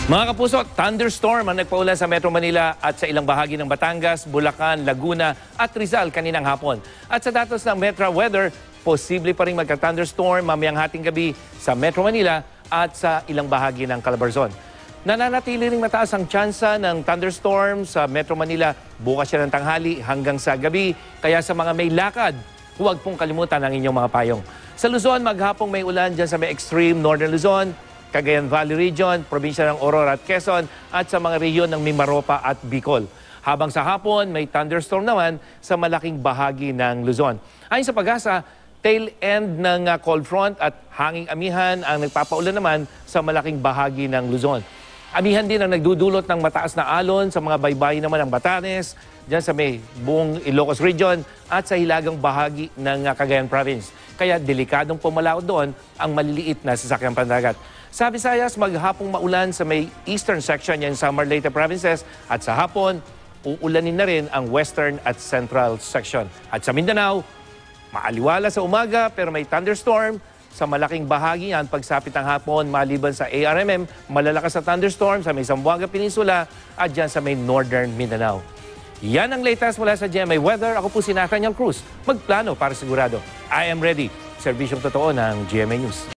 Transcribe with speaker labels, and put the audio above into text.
Speaker 1: Mga kapuso, thunderstorm ang nagpaula sa Metro Manila at sa ilang bahagi ng Batangas, Bulacan, Laguna at Rizal kaninang hapon. At sa datos ng Metro Weather, posible pa rin magka-thunderstorm mamayang hating gabi sa Metro Manila at sa ilang bahagi ng Calabarzon. Nananatili ring mataas ang tsansa ng thunderstorm sa Metro Manila bukas yan ng tanghali hanggang sa gabi. Kaya sa mga may lakad, huwag pong kalimutan ang inyong mga payong. Sa Luzon, maghapong may ulan dyan sa may extreme northern Luzon, Cagayan Valley Region, probinsya ng Aurora at Quezon at sa mga rehiyon ng Mimaropa at Bicol. Habang sa hapon, may thunderstorm naman sa malaking bahagi ng Luzon. Ayon sa Pag-asa, tail end ng cold front at hanging amihan ang nagpapaulan naman sa malaking bahagi ng Luzon. Amihan din ang nagdudulot ng mataas na alon sa mga baybayin naman ng Batanes, dyan sa may buong Ilocos Region at sa hilagang bahagi ng Cagayan Province. Kaya delikadong pumalaot doon ang maliliit na sasakyang pandagat. Sa Visayas, maghapong maulan sa may eastern section yan sa Leyte provinces at sa hapon, uulanin na rin ang western at central section. At sa Mindanao, maaliwala sa umaga pero may thunderstorm. Sa malaking bahagi yan, pagsapit ng hapon, maliban sa ARMM, malalakas na thunderstorm sa may Zamboanga Peninsula at dyan sa may northern Mindanao. Yan ang latest mula sa GMA Weather. Ako po si Nathaniel Cruz. Magplano para sigurado. I am ready. Serbisyong totoo ng GMA News.